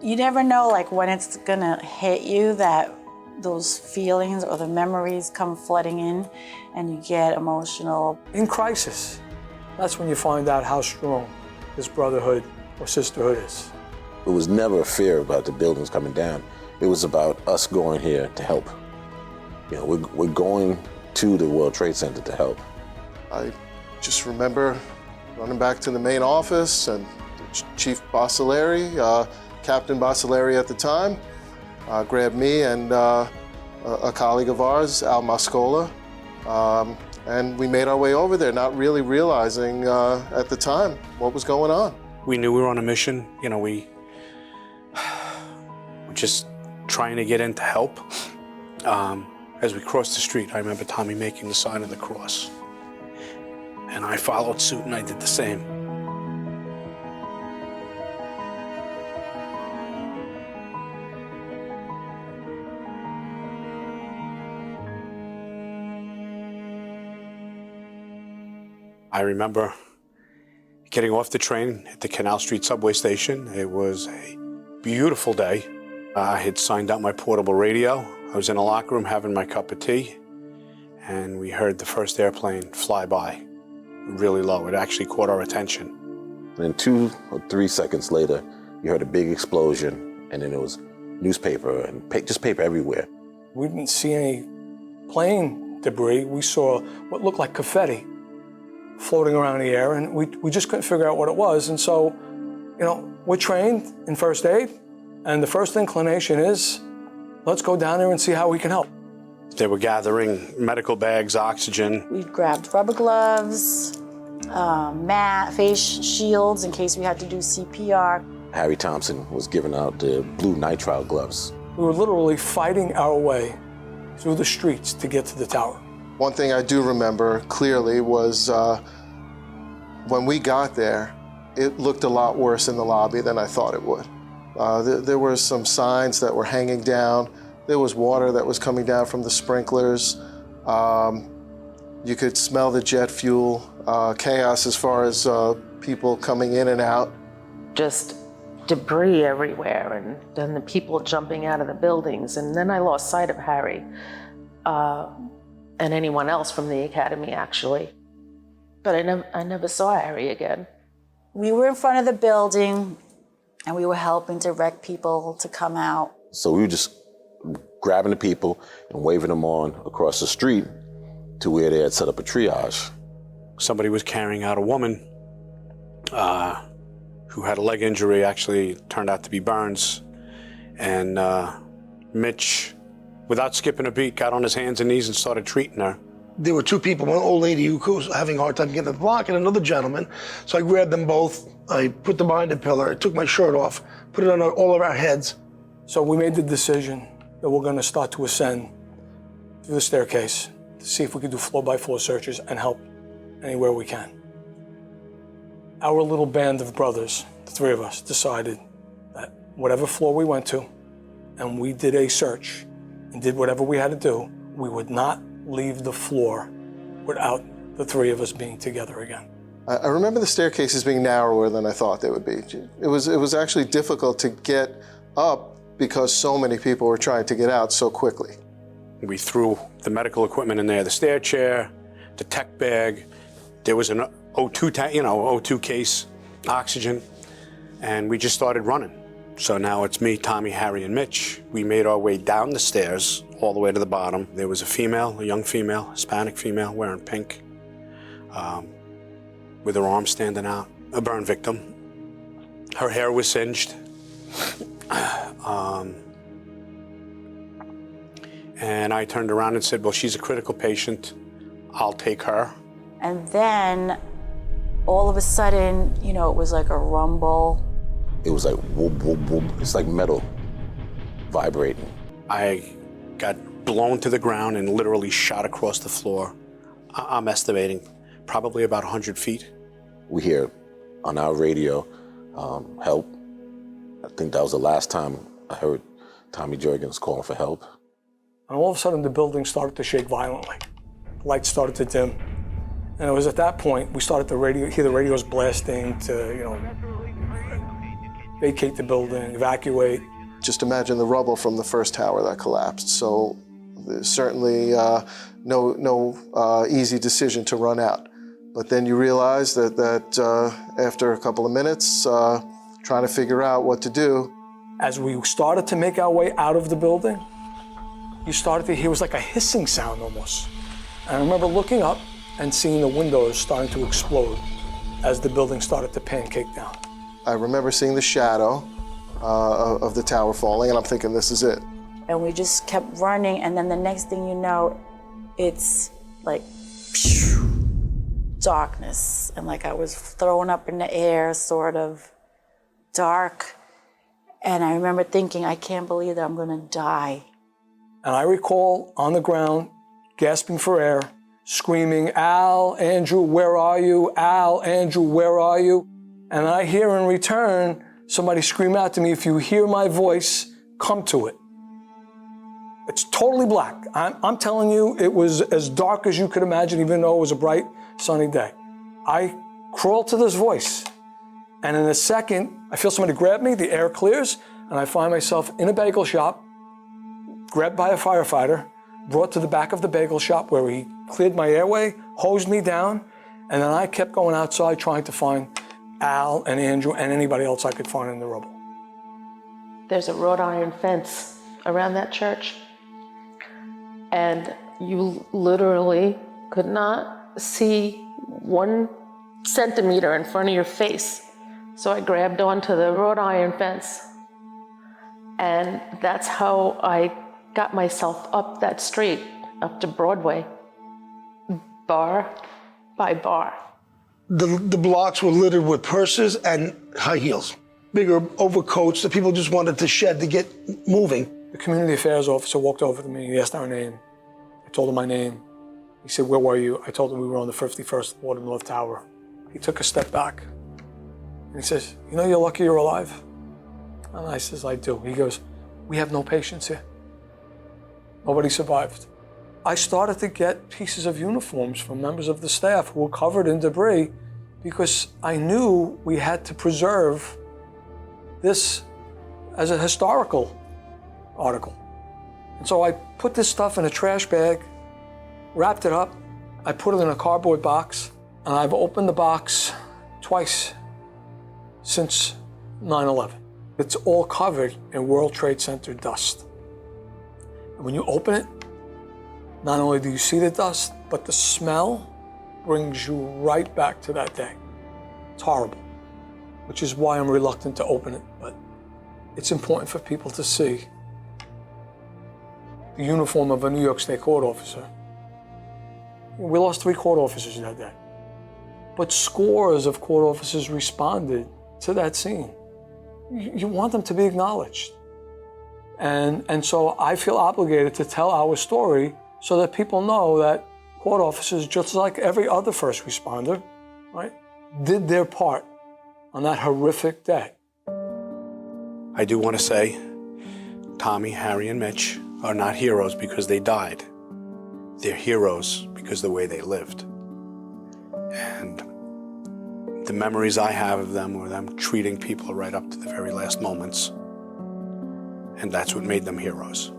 You never know, like, when it's gonna hit you, that those feelings or the memories come flooding in and you get emotional. In crisis, that's when you find out how strong this brotherhood or sisterhood is. It was never a fear about the buildings coming down. It was about us going here to help. You know, we're going to the World Trade Center to help. I just remember running back to the main office and Chief Basileri, Captain Basileri at the time, grabbed me and a colleague of ours, Al Mascola, and we made our way over there, not really realizing at the time what was going on. We knew we were on a mission. You know, we were just trying to get in to help. As we crossed the street, I remember Tommy making the sign of the cross. And I followed suit and I did the same. I remember getting off the train at the Canal Street subway station. It was a beautiful day. I had signed out my portable radio. I was in a locker room having my cup of tea, and we heard the first airplane fly by, really low. It actually caught our attention. And then 2 or 3 seconds later, you heard a big explosion, and then it was newspaper and just paper everywhere. We didn't see any plane debris. We saw what looked like confetti floating around the air, and we just couldn't figure out what it was. And so, you know, we're trained in first aid, and the first inclination is, let's go down there and see how we can help. They were gathering medical bags, oxygen. We grabbed rubber gloves, face shields in case we had to do CPR. Harry Thompson was giving out the blue nitrile gloves. We were literally fighting our way through the streets to get to the tower. One thing I do remember clearly was when we got there, it looked a lot worse in the lobby than I thought it would. There were some signs that were hanging down. There was water that was coming down from the sprinklers. You could smell the jet fuel, chaos as far as people coming in and out. Just debris everywhere, and then the people jumping out of the buildings. And then I lost sight of Harry and anyone else from the academy, actually. But I never saw Harry again. We were in front of the building, and we were helping direct people to come out. So we were just grabbing the people and waving them on across the street to where they had set up a triage. Somebody was carrying out a woman who had a leg injury, actually turned out to be burns. And Mitch, without skipping a beat, got on his hands and knees and started treating her. There were 2 people, one old lady who was having a hard time getting to the block and another gentleman. So I grabbed them both, I put them behind the pillar, I took my shirt off, put it on all of our heads. So we made the decision that we're going to start to ascend through the staircase to see if we could do floor-by-floor searches and help anywhere we can. Our little band of brothers, the 3 of us, decided that whatever floor we went to and we did a search and did whatever we had to do, we would not leave the floor without the 3 of us being together again. I remember the staircases being narrower than I thought they would be. It was actually difficult to get up because so many people were trying to get out so quickly. We threw the medical equipment in there, the stair chair, the tech bag. There was an O2 tank, O2 case, oxygen, and we just started running. So now it's me, Tommy, Harry, and Mitch. We made our way down the stairs all the way to the bottom. There was a young female, Hispanic female, wearing pink, with her arms standing out, a burn victim. Her hair was singed. And I turned around and said, well, she's a critical patient. I'll take her. And then all of a sudden, it was like a rumble. It was like whoop, whoop, whoop. It's like metal vibrating. I got blown to the ground and literally shot across the floor. I'm estimating probably about 100 feet. We hear on our radio, help. I think that was the last time I heard Tommy Jurgens calling for help. And all of a sudden, the building started to shake violently. The lights started to dim. And it was at that point we started to hear the radios blasting to, vacate the building, evacuate. Just imagine the rubble from the first tower that collapsed. So there's certainly no easy decision to run out. But then you realize that after a couple of minutes, trying to figure out what to do. As we started to make our way out of the building, you started to hear, it was like a hissing sound almost. And I remember looking up and seeing the windows starting to explode as the building started to pancake down. I remember seeing the shadow of the tower falling, and I'm thinking, this is it. And we just kept running, and then the next thing you know, it's like darkness, and like I was thrown up in the air, sort of dark. And I remember thinking, I can't believe that I'm gonna die. And I recall on the ground, gasping for air, screaming, Al, Andrew, where are you? Al, Andrew, where are you? And I hear in return, somebody scream out to me, if you hear my voice, come to it. It's totally black. I'm telling you, it was as dark as you could imagine, even though it was a bright, sunny day. I crawl to this voice, and in a second, I feel somebody grab me, the air clears, and I find myself in a bagel shop, grabbed by a firefighter, brought to the back of the bagel shop where he cleared my airway, hosed me down, and then I kept going outside trying to find Al and Andrew and anybody else I could find in the rubble. There's a wrought iron fence around that church, and you literally could not see 1 centimeter in front of your face. So I grabbed onto the wrought iron fence, and that's how I got myself up that street, up to Broadway, bar by bar. The blocks were littered with purses and high heels, bigger overcoats that people just wanted to shed to get moving. The community affairs officer walked over to me, he asked our name. I told him my name. He said, where were you? I told him we were on the 51st floor of the North Tower. He took a step back, and he says, you know, you're lucky you're alive. And I says, I do. He goes, we have no patients here. Nobody survived. I started to get pieces of uniforms from members of the staff who were covered in debris because I knew we had to preserve this as a historical article. And so I put this stuff in a trash bag, wrapped it up, I put it in a cardboard box, and I've opened the box twice since 9/11. It's all covered in World Trade Center dust. And when you open it, not only do you see the dust, but the smell brings you right back to that day. It's horrible, which is why I'm reluctant to open it, but it's important for people to see the uniform of a New York State court officer. We lost 3 court officers that day, but scores of court officers responded to that scene. You want them to be acknowledged. And so I feel obligated to tell our story so that people know that court officers, just like every other first responder, right, did their part on that horrific day. I do want to say Tommy, Harry, and Mitch are not heroes because they died. They're heroes because of the way they lived. And the memories I have of them were them treating people right up to the very last moments. And that's what made them heroes.